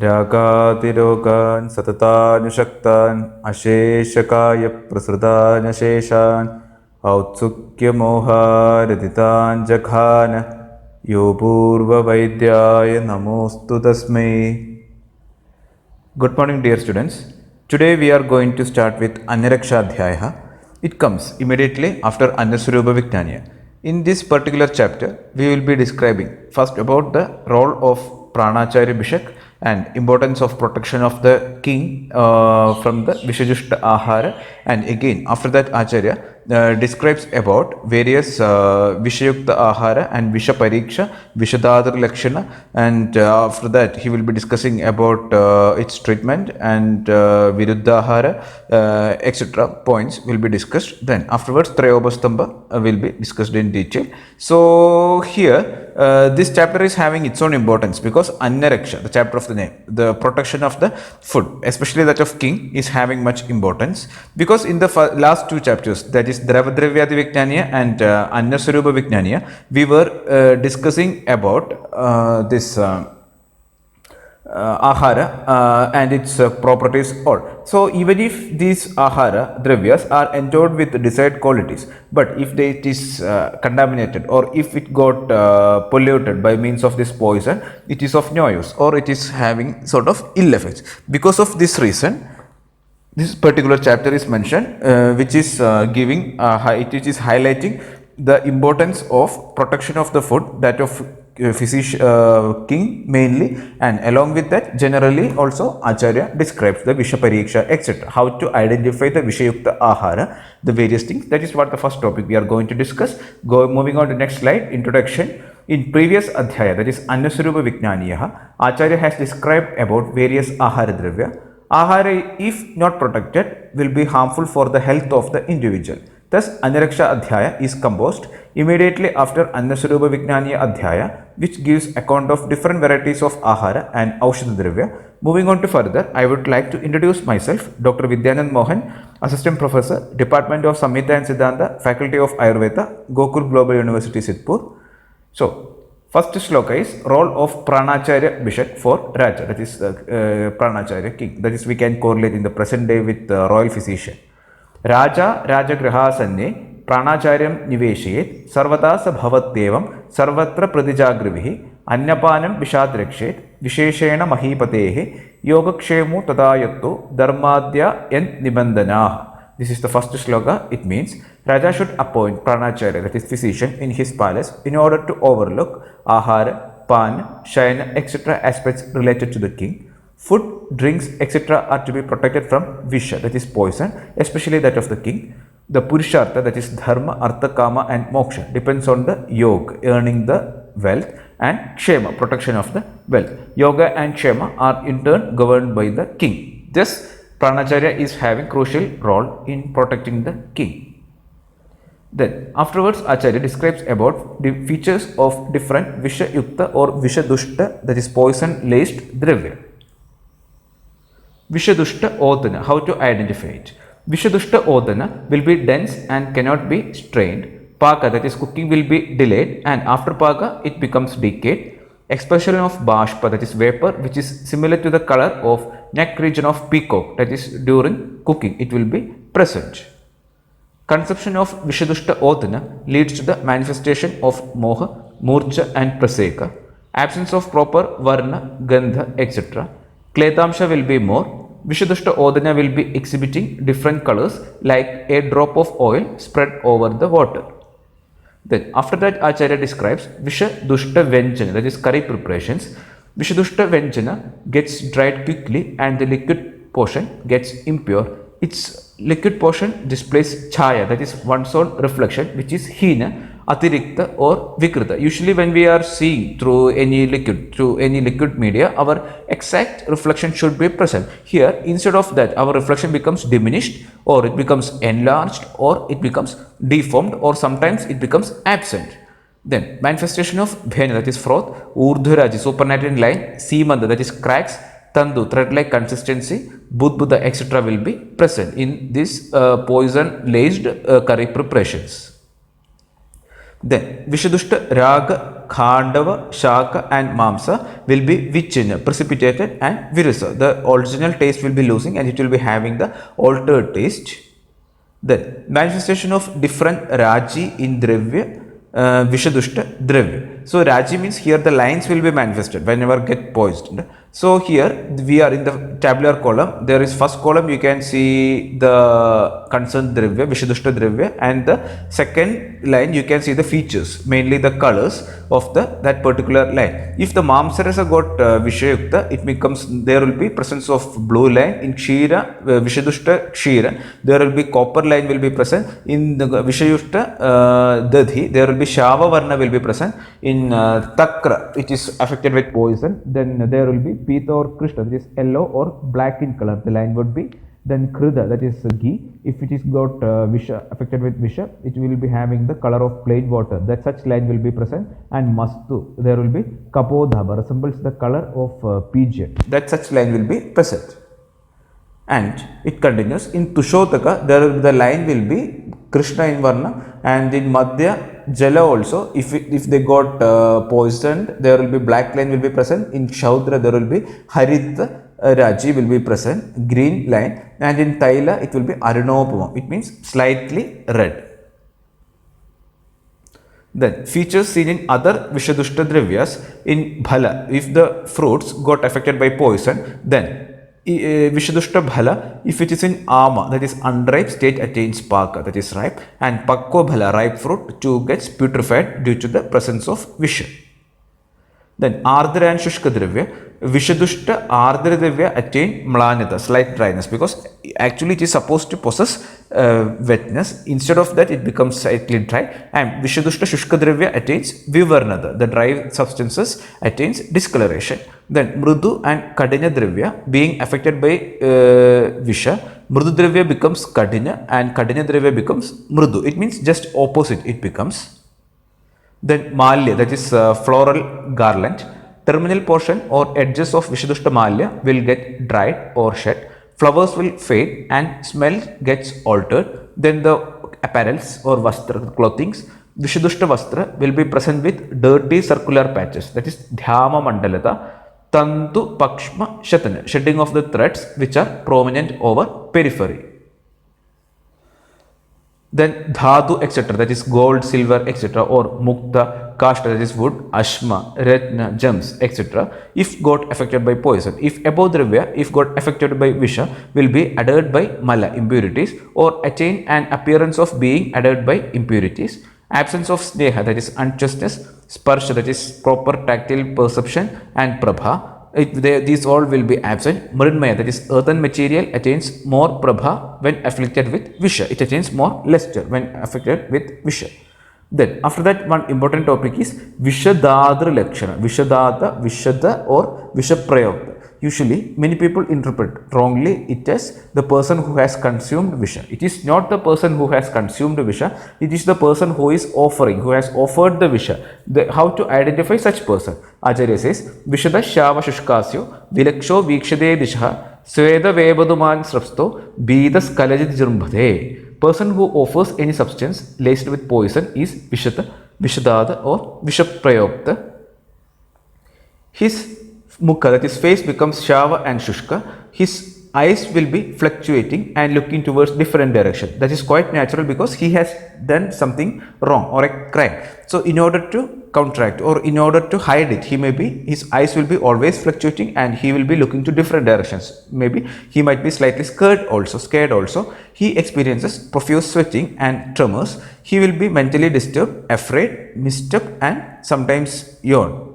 രാഗാതിരോഗാൻ സതതാനുഷക്താൻ അശേഷകായ പ്രസൃതാനശേഷാൻ ഔത്സുക്യമോഹാരതിതാൻ ജഘാന യോ പൂർവവൈദ്യായ നമോസ്തു തസ്മൈ. Good morning, dear students. Today we are going to start with Anyaraksha Hridaya. It comes immediately after Anyaswarupa Vijnaniya. In this particular chapter, we will be describing first about the role of Pranacharya Bishak and importance of protection of the king from the Vishajushta Ahara, and again after that Acharya describes about various Vishayukta Ahara and Visha Pariksha, Vishadadar Lakshana, and after that he will be discussing about its treatment and Viruddha Ahara, etc. points will be discussed. Then afterwards Trayobastamba will be discussed in detail. So here this chapter is having its own importance because Anyaraksha, the chapter of the name, the protection of the food, especially that of king, is having much importance because in the last two chapters, that is Dravadravyaadi Vijnaniya and Anyaswarupa Vijnaniya, we were discussing about this ahara and its properties all. So even if these ahara dravyas are endowed with desired qualities, but if it is contaminated or if it got polluted by means of this poison, it is of no use or it is having sort of ill effects. Because of this reason, this particular chapter is mentioned, which is giving it is highlighting the importance of protection of the food, that of king mainly, and along with that generally also Acharya describes the Visha Pariksha, etc. How to identify the Vishayukta Ahara, the various things. That is what the first topic we are going to discuss. Moving on to next slide, introduction. In previous adhyaya, that is Anyaswarupa Vijnaniya, Acharya has described about various Ahara Dravya. Ahara, if not protected, will be harmful for the health of the individual. Thus, Anyaraksha Adhyaya is composed immediately after Anyaswarupa Vijnaniya Adhyaya, which gives account of different varieties of Ahara and Aushadha Dravya. Moving on to further, I would like to introduce myself, Dr. Vidyanand Mohan, Assistant Professor, Department of Samhita Siddhanta, Faculty of Ayurveda, Gokul Global University, Sidhpur. So, first shloka is role of Pranacharya Bishak for Raja, that is Pranacharya king, that is we can correlate in the present day with royal physician. Raja Rajagrihasanne Pranacharyam Niveshayet Sarvata Sabhavatdevam Sarvatra Pradijagrivihi Anyapanam Vishadrekshet Visheshena Mahipatehe Yogakshemu Tadayatto Dharmadya Yen Nibandhanah. This is the first shloka. It means Raja should appoint Pranacharya, that is physician, in his palace in order to overlook Ahara, Pan, Shayana, etc. aspects related to the king. Food, drinks, etc. are to be protected from Visha, that is poison, especially that of the king. The Purushartha, that is Dharma, Artha, Kama and Moksha, depends on the Yoga, earning the wealth, and Kshema, protection of the wealth. Yoga and Kshema are in turn governed by the king. Thus, Pranacharya is having crucial role in protecting the king. Then afterwards Acharya describes about the features of different Vishayukta or Vishadushta, that is poison laced Dravya. Vishadushta Odana, how to identify it? Vishadushta Odana will be dense and cannot be strained. Paka, that is cooking, will be delayed, and after Paka it becomes decayed. Expulsion of Bashpa, that is vapor, which is similar to the color of neck region of peacock, that is during cooking it will be present. Consumption of Vishadushta Odana leads to the manifestation of Moha, Murcha and Praseka. Absence of proper Varna, Gandha, etc. Kletamsha will be more. Vishadushta Odana will be exhibiting different colors like a drop of oil spread over the water. Then after that Acharya describes Vishadushta Venjana, that is curry preparations. Vishadushta Venjana gets dried quickly and the liquid portion gets impure. Its liquid portion displays chaya, that is one's own reflection, which is hina, atirikta or vikrita. Usually when we are seeing through any liquid media, our exact reflection should be present. Here instead of that, our reflection becomes diminished, or it becomes enlarged, or it becomes deformed, or sometimes it becomes absent. Then manifestation of bhena, that is froth, urdhvaraji, supernatural line, simanda, that is cracks, tandu, thread-like consistency, budbuddha, etc. will be present in this poison laced curry preparations. Then Vishadushta, Raga, Khandava, Shaka and Mamsa will be Vichina, precipitated and Virasa. The original taste will be losing and it will be having the altered taste. Then manifestation of different Raji in Dravya, Vishadushta, Dravya. So Raji means here the lines will be manifested whenever get poisoned. So here we are in the tabular column. There is first column you can see the concerned Dravya, Vishadushta Dravya, and the second line you can see the features, mainly the colors of that particular line. If the Mamsarasa got Vishayukta, it becomes there will be presence of blue line in Kshira, Vishadushta Kshira. There will be copper line will be present in the Vishayushta Dadhi. There will be Shava Varna will be present in Takra, which is affected with poison. Then there will be Pita or Krishna, that is yellow or black in color. The line would be then Krida, that is ghee. If it is got Visha, affected with Visha, it will be having the color of plain water. That such line will be present. And Mastu, there will be Kapodhaba, resembles the color of pigeon. That such line will be present. And it continues. In Tushotaka, the line will be Krishna in Varna, and in Madhya, Jala also. If they got poisoned, there will be black line will be present. In Shaudra, there will be Harit Raji will be present, green line, and in Taila, it will be Arunopama. It means slightly red. Then features seen in other Vishadushta Dravyas. In Bhala, if the fruits got affected by poison, then Vishadushta Bhala, if it is in Ama, that is unripe state, attains Paka, that is ripe, and Pakko Bhala, ripe fruit, too gets putrefied due to the presence of Visha. Then Ardra and Shushka Dravya, Vishadushta Ardra Dravya attain Mlanita, slight dryness, because actually it is supposed to possess wetness. Instead of that, it becomes slightly dry, and Vishadushta Shushka Dravya attains Vivarnada, the dry substances attains discoloration. Then Mrudu and Kadina Dravya, being affected by Visha, Mrudu Dravya becomes Kadina and Kadina Dravya becomes Mrudu. It means just opposite it becomes. Then Malya, that is floral garland, terminal portion or edges of Vishadushta Malya will get dried or shed. Flowers will fade and smell gets altered. Then the apparels or vastra, clothings, Vishadushta Vastra will be present with dirty circular patches, that is Dhyama Mandalata, Tantu Pakshma Shatana, shedding of the threads which are prominent over periphery. Then Dhatu, etc., that is gold, silver, etc., or Mukta, Kashta, that is wood, Ashma, Ratna, gems, etc., if got affected by poison. If Apodravya, if got affected by Visha, will be adhered by Mala, impurities, or attain an appearance of being adhered by impurities. Absence of Sneha, that is unjustness, Sparsha, that is proper tactile perception, and Prabha, these all will be absent. Mridmaya, that is earthen material, attains more Prabha when afflicted with Visha. It attains more luster when affected with Visha. Then after that, one important topic is Vishadadra Lakshana. Vishadata, Vishada or Vishaprayogta. Usually many people interpret wrongly it as the person who has consumed Visha. It is not the person who has consumed Visha, it is the person who is offering, who has offered the Visha. How to identify such person? Acharya says, Vishada Shava Shushkasyo, Vilaksho Vikshade Disha, Sweda Vebaduman Srapsto, Bidas Kalajit Jurumbhade. Person who offers any substance laced with poison is Vishata, Vishadada or Vishaprayogta. His Mukha, that his face becomes Shava and Shushka. His eyes will be fluctuating and looking towards different direction. That is quite natural because he has done something wrong or a crime. So in order to counteract or in order to hide it, his eyes will be always fluctuating and he will be looking to different directions. Maybe he might be slightly scared also. He experiences profuse sweating and tremors. He will be mentally disturbed, afraid, mistook and sometimes yawn.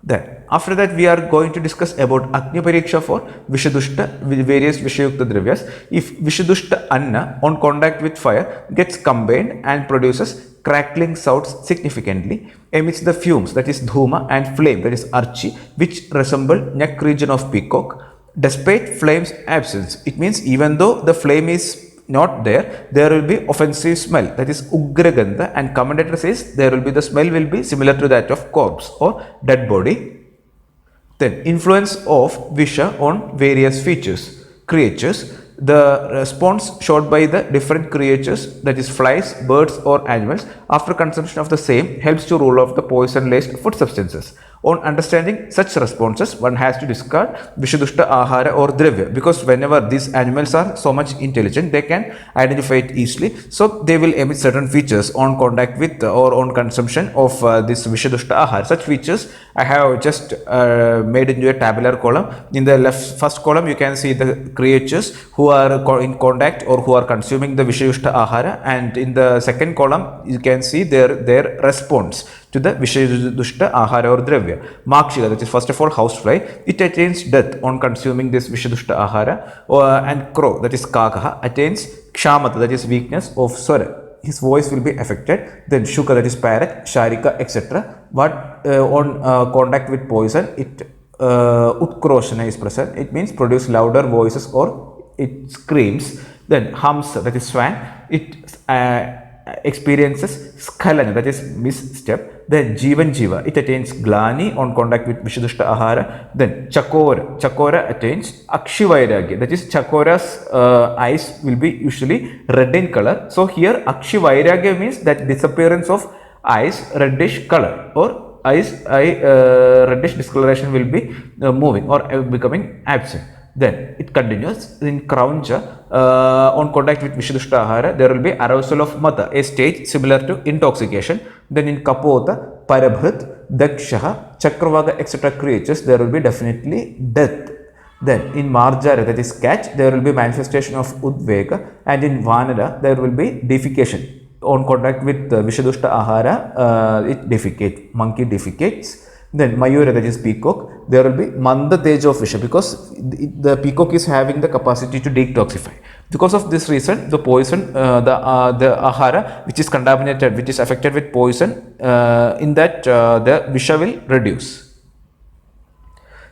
Then after that we are going to discuss about Agni Pariksha for Vishadushta with various Vishayukta Dravyas. If Vishadushta Anna on contact with fire gets combined and produces crackling sounds significantly, emits the fumes, that is Dhuma, and flame, that is Archi, which resemble neck region of peacock. Despite flame's absence, it means even though the flame is not there, there will be offensive smell, that is Ugragandha, and commentator says the smell will be similar to that of corpse or dead body. Then influence of Visha on various creatures. The response showed by the different creatures, that is flies, birds or animals, after consumption of the same helps to rule off the poison-laced food substances. On understanding such responses, one has to discard Vishadushta Ahara or Dravya, because whenever these animals are so much intelligent, they can identify it easily. So they will emit certain features on contact with or on consumption of this Vishadushta Ahara. Such features I have just made into a tabular column. In the first column, you can see the creatures who are in contact or who are consuming the Vishadushta Ahara, and in the second column, you can see their response to the Vishadushta Ahara or Dravya. Makshika, that is first of all housefly, it attains death on consuming this Vishadushta Ahara, and crow, that is Kakaha, attains Kshamata, that is weakness of Swara. His voice will be affected. Then Shuka, that is parrot, Sharika, etc. But on contact with poison, Utkroshana is present. It means produce louder voices or it screams. Then Hamsa, that is swan, it experiences Skalana, that is misstep. Then Jivan Jiva, it attains Glani on contact with Vishadushta Ahara. Then Chakora attains Akshivairagya, that is Chakora's eyes will be usually red in color. So here Akshivairagya means that disappearance of eyes reddish color, or reddish discoloration will be moving or becoming absent. Then it continues in Krauncha, on contact with Vishadushta Ahara, there will be arousal of Mata, a stage similar to intoxication. Then in Kapota, Parabhrit, Dakshaha, Chakravaga, etc. creatures, there will be definitely death. Then in Marjara, that is catch, there will be manifestation of Udvega, and in Vanara, there will be defecation. On contact with Vishadushta Ahara, it defecates, monkey defecates. Then Mayura, that is peacock, there will be Manda Teja of Visha, because the peacock is having the capacity to detoxify. Because of this reason, the poison, the Ahara which is contaminated, which is affected with poison, in that the Visha will reduce.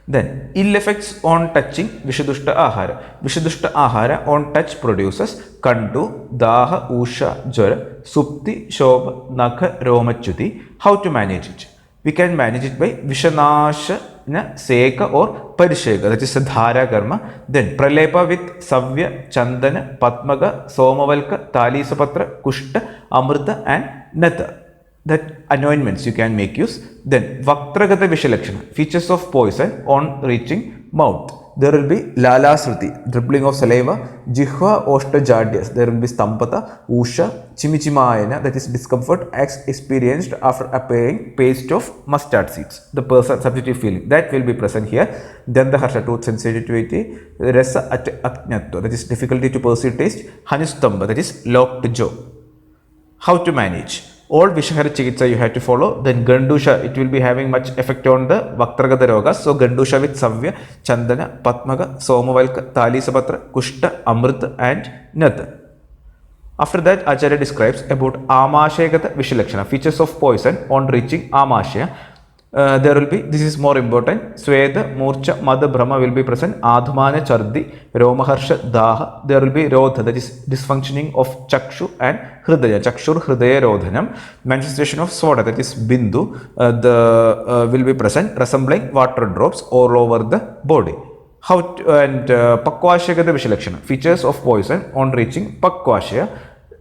Then ill effects on touching Vishadushta Ahara. Vishadushta Ahara on touch produces Kandu, Daha, Usha, Jara, Supti, Shobha, Nakha, Romachyuti. How to manage it? We can manage it by Vishanashana Seka or Parisheka, that is a Dhara Karma. Then Pralepa with Savya, Chandana, Patmaga, Somavalka, Talisapatra, Kushta, Amrita and Nata. That anointments you can make use. Then Vaktragata Vishalakshana, features of poison on reaching mouth. There will be Lala Sruti, dribbling of saliva, Jihva Oshtajadyas, there will be Stampata, Usha, Chimichimayana, that is discomfort experienced after applying paste of mustard seeds. The person subjective feeling that will be present here. Then the Harsha, tooth sensitivity, Rasa Aknyatva, that is difficulty to perceive taste, Hanistamba, that is locked jaw. How to manage? All Vishahara Chikitsa you have to follow. Then Gandusha, it will be having much effect on the Vaktragata Rogas. So Gandusha with Savya, Chandana, Patmaga, Somavalka, Talisapatra, Kushta, Amrita and Nata. After that, Acharya describes about Amashayagata Vishalakshana, features of poison on reaching Amashaya. There will be, this is more important, Sweda, Murcha, Mada, Brahma will be present, Adhmana, Chardi, Romaharsha, Daha, there will be Rodha, that is dysfunctioning of Chakshu and Hridaya, Chakshur, Hridaya, Rodhanam, manifestation of Soda, that is Bindu, will be present, resembling water drops all over the body. Pakvashayagata Vishalakshana, features of poison on reaching Pakvashaya.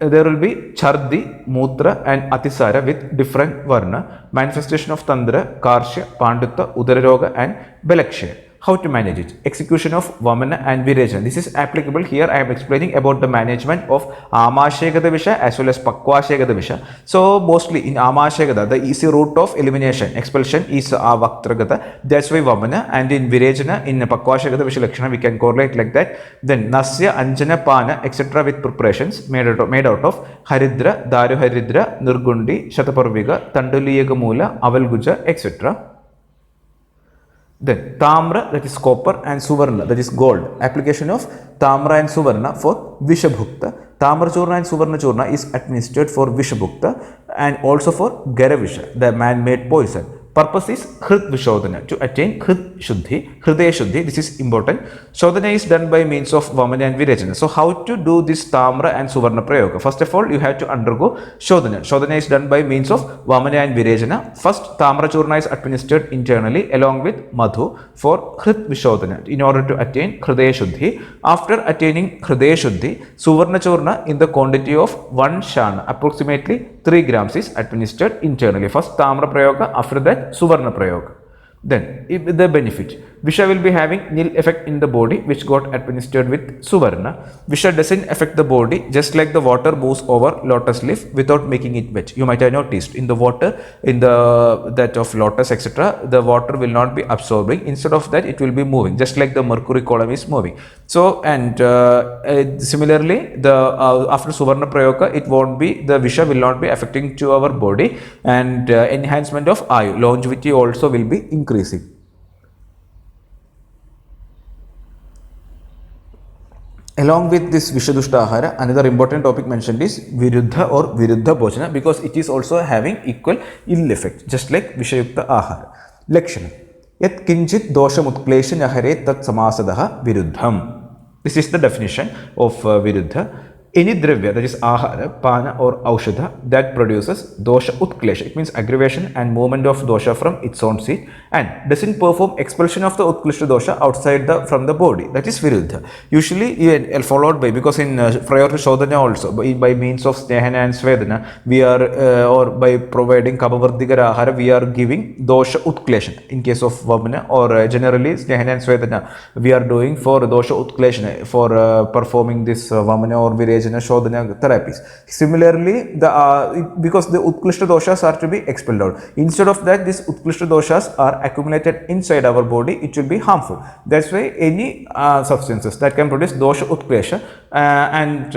There will be Chardi, Mutra and Atisara with different Varna, manifestation of Tandra, Karshya, Pandutta, Udararoga and Belakshya. How to manage it? Execution of Vamana and Virajana. This is applicable here. I am explaining about the management of Amashayagata Visha as well as Pakvashayagata Visha. So mostly in Amashayagata, the easy route of elimination, expulsion is Vaktragata. That's why Vamana, and in Virajana, in Pakvashayagata Vishalakshana, we can correlate like that. Then Nasya, Anjana, Pana, etc. with preparations made out of Haridra, Daru Haridra, Nurgundi, Shataparviga, Tanduliyaga Mula, Avalguja, etc. Then Tamra, that is copper, and Suvarna, that is gold. Application of Tamra and Suvarna for Vishabhukta. Tamra Churna and Suvarna Churna is administered for Vishabhukta and also for Garavisha, the man-made poison. Purpose is Hrid Vishodhana, to attain Hrid Shuddhi, Hridaya Shuddhi. This is important. Shodhana is done by means of Vamana and Virajana. So how to do this Tamra and Suvarna Prayoga? First of all, you have to undergo Shodhana. Shodhana is done by means of Vamana and Virajana. First, Tamra Churna is administered internally along with Madhu for Hrid Vishodhana in order to attain Hridaya Shuddhi. After attaining Hridaya Shuddhi, Suvarna Churna in the quantity of 1 shana, approximately 3 grams, is administered internally. First Tamra Prayoga, after that Suvarna Prayoga. Then the benefit, Visha will be having nil effect in the body which got administered with Suvarna. Visha doesn't affect the body, just like the water moves over lotus leaf without making it wet. You might have noticed in the water, in the that of lotus etc., the water will not be absorbing. Instead of that, it will be moving, just like the mercury column is moving. So and similarly, the after Suvarna Prayoga, it won't be, the Visha will not be affecting to our body, and enhancement of Ayu, longevity also will be increasing. Along with this Vishadushta Ahara, another important topic mentioned is Viruddha or Viruddha Bhojana, because it is also having equal ill effect, just like Vishayukta Ahara. Lakshana. Yat kinchit dosham utklesha ahare tat samasadaha viruddham. This is the definition of Viruddha. Any dravya, that is ahara, pana or aushadha, that produces dosha utklesha, it means aggravation and movement of dosha from its own seat, and doesn't perform expulsion of the utklishta dosha outside from the body, that is viruddha. Usually followed by, because in prior to Shodhana also, by means of snehana and svedana, we are or by providing kapavardhikara ahara, we are giving dosha utklesha. In case of vamana or generally snehana and svedana, we are doing for dosha utklesha, for performing this vamana or virajana Shodhana therapies. Similarly, because the Utklishta doshas are to be expelled out. Instead of that, these Utklishta doshas are accumulated inside our body, it will be harmful. That's why any substances that can produce dosha Utklesha and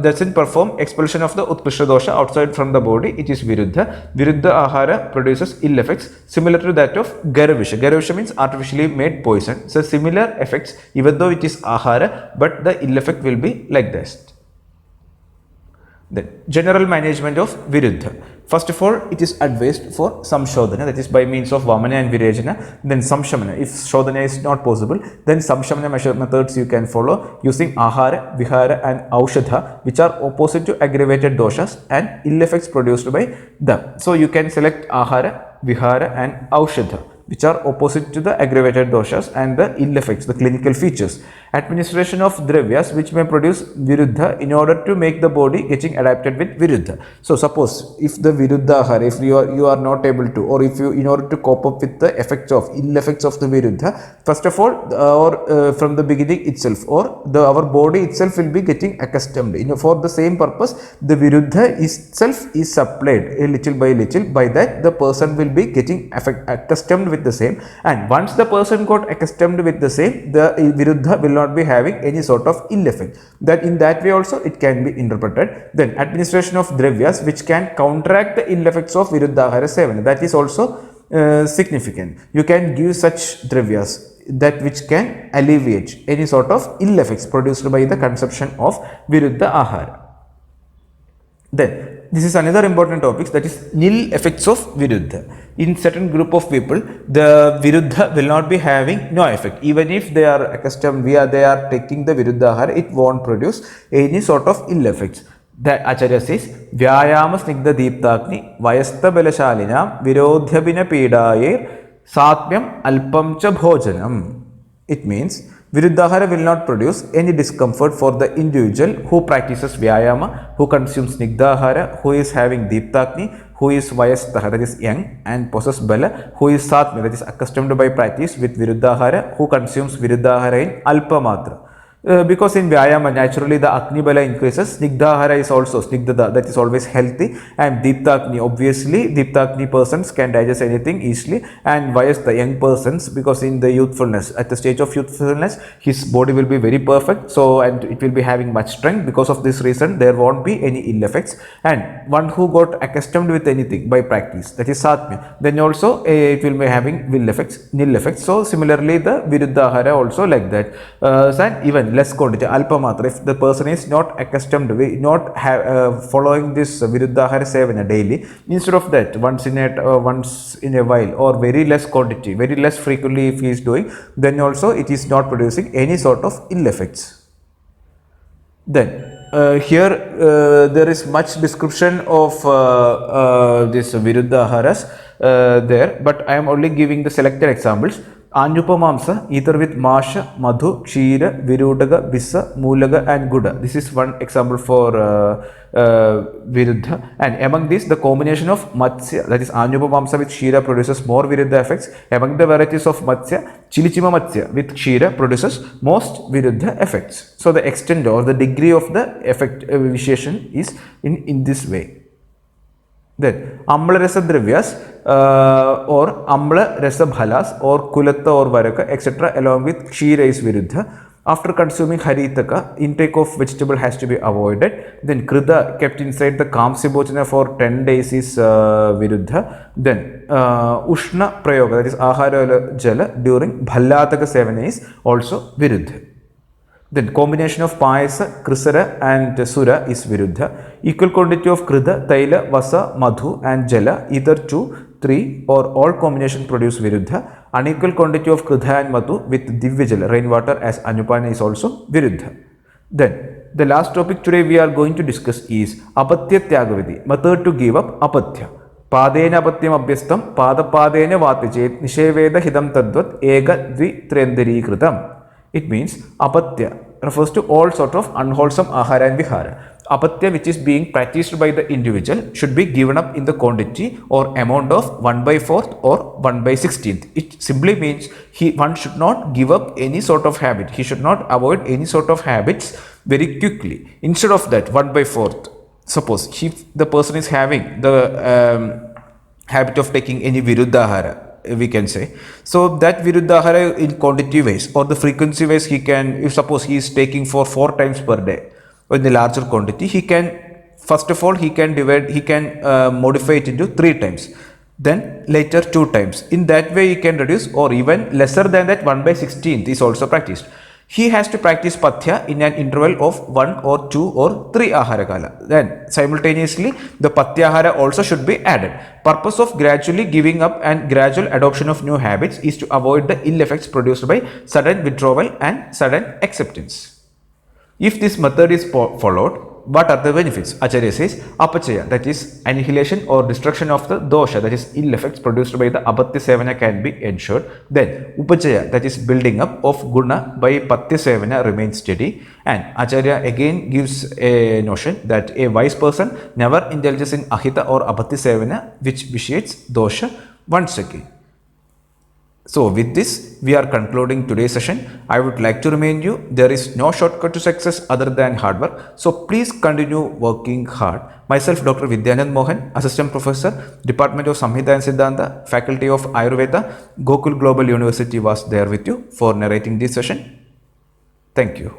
doesn't perform expulsion of the Utklishta dosha outside from the body, it is Viruddha. Viruddha Ahara produces ill effects similar to that of Garavisha. Garavisha means artificially made poison. So similar effects, even though it is Ahara, but the ill effect will be like this. The general management of Viruddha. First of all, it is advised for Samshodhana, that is by means of Vamana and Virajana. Then Samshamana. If Shodhana is not possible, then Samshamana methods you can follow using Ahara, Vihara and Aushadha, which are opposite to aggravated doshas and ill effects produced by them. So you can select Ahara, Vihara and Aushadha, which are opposite to the aggravated doshas and the ill effects, the clinical features. Administration of dravyas which may produce Viruddha in order to make the body getting adapted with Viruddha. So suppose if the Viruddha Ahara, if you are not able to, or if you, in order to cope up with the effects of ill effects of the Viruddha, first of all from the beginning itself, or our body itself will be getting accustomed. For the same purpose, the Viruddha itself is supplied little by little. By that, the person will be getting accustomed with the same, and once the person got accustomed with the same, the Viruddha will not be having any sort of ill effect. That in that way also it can be interpreted. Then administration of dravyas which can counteract the ill effects of Viruddha Ahara Sevana, that is also significant. You can give such dravyas that which can alleviate any sort of ill effects produced by the consumption of Viruddha Ahara. Then this is another important topic, that is nil effects of Viruddha. In certain group of people, the Viruddha will not be having no effect. Even if they are accustomed, they are taking the Viruddha Ahara, it won't produce any sort of ill effects. The Acharya says, Vyayama Snigdha Deeptakni Vayasta Belashalinam Virodhyabhina Pedayer Satmyam Alpam Cha Bhojanam. It means Viruddhahara will not produce any discomfort for the individual who practices Vyayama, who consumes Snigdhahara, who is having Deeptakni, who is Vayastha, that is young, and possesses Bala, who is Satmya, that is accustomed by practice with Viruddhahara, who consumes Viruddhahara in Alpamatra. Because in Vyayama, naturally the Agni Bala increases, Snigdhahara is also Snigdha, that is always healthy, and Deeptakni, obviously Deeptakni persons can digest anything easily, and Vayastha, young persons, because in the youthfulness, at the stage of youthfulness, his body will be very perfect, so and it will be having much strength. Because of this reason, there won't be any ill effects. And one who got accustomed with anything by practice, that is Satmya, then also it will be having nil effects. So similarly the Viruddhahara also like that. And even less quantity, alpamatra, if the person is not accustomed, not following this viruddhahara sevana daily, instead of that, once in a while, or very less quantity, very less frequently if he is doing, then also it is not producing any sort of ill effects. Then here there is much description of this viruddhaharas there, but I am only giving the selected examples. Anyupamamsa, either with masha, madhu, kshira, virudaga, bisa, mulaga and guda. This is one example for viruddha. And among these, the combination of matsya, that is anyupamamsa with kshira, produces more viruddha effects. Among the varieties of matsya, chilichima matsya with kshira produces most viruddha effects. So the extent or the degree of the effect vitiation is in this way. Then amla rasa dravyas or amla rasa bhalas or kulatta or varaka etc. along with kshira is viruddha. After consuming haritaka, intake of vegetable has to be avoided. Then krida kept inside the kamsibhojana for 10 days is viruddha. Then ushna prayoga, that is ahara jala during bhallataka sevana is also viruddha. Then combination of payasa, krisara and sura is viruddha. Equal quantity of krida, taila, vasa, madhu and jala, either 2, 3 or all combination produce viruddha. Unequal quantity of krida and madhu with divya jala, rainwater as anupana is also viruddha. Then the last topic today we are going to discuss is apatya tyagavidhi, method to give up apatya. Padena apatyam abhyastam, padapadena vatichet, nisheveda hidam tadvat, ega dvi trendari kritam. It means apatya refers to all sort of unwholesome ahara and vihara. Apatya, which is being practiced by the individual, should be given up in the quantity or amount of 1/4 or 1/16. It simply means one should not give up any sort of habit. He should not avoid any sort of habits very quickly. Instead of that 1/4, suppose if the person is having the habit of taking any viruddhahara, we can say, so that viruddhahara in quantity wise or the frequency wise, he can, if suppose he is taking for 4 times per day or in the larger quantity, he can, first of all, he can modify it into 3 times, then later 2 times. In that way he can reduce, or even lesser than that 1/16 is also practiced. He has to practice pathya in an interval of 1 or 2 or 3 ahara kala. Then simultaneously the patyahara also should be added. Purpose of gradually giving up and gradual adoption of new habits is to avoid the ill effects produced by sudden withdrawal and sudden acceptance. If this method is followed, what are the benefits? Acharya says apachaya, that is annihilation or destruction of the dosha, that is ill effects produced by the apatya sevana, can be ensured. Then upachaya, that is building up of guna by patya sevana, remains steady. And Acharya again gives a notion that a wise person never indulges in ahita or apatya sevana, which vitiates dosha once again. So with this, we are concluding today's session. I would like to remind you, there is no shortcut to success other than hard work. So please continue working hard. Myself, Dr. Vidyanand Mohan, Assistant Professor, Department of Samhita Siddhanta, Faculty of Ayurveda, Gokul Global University, was there with you for narrating this session. Thank you.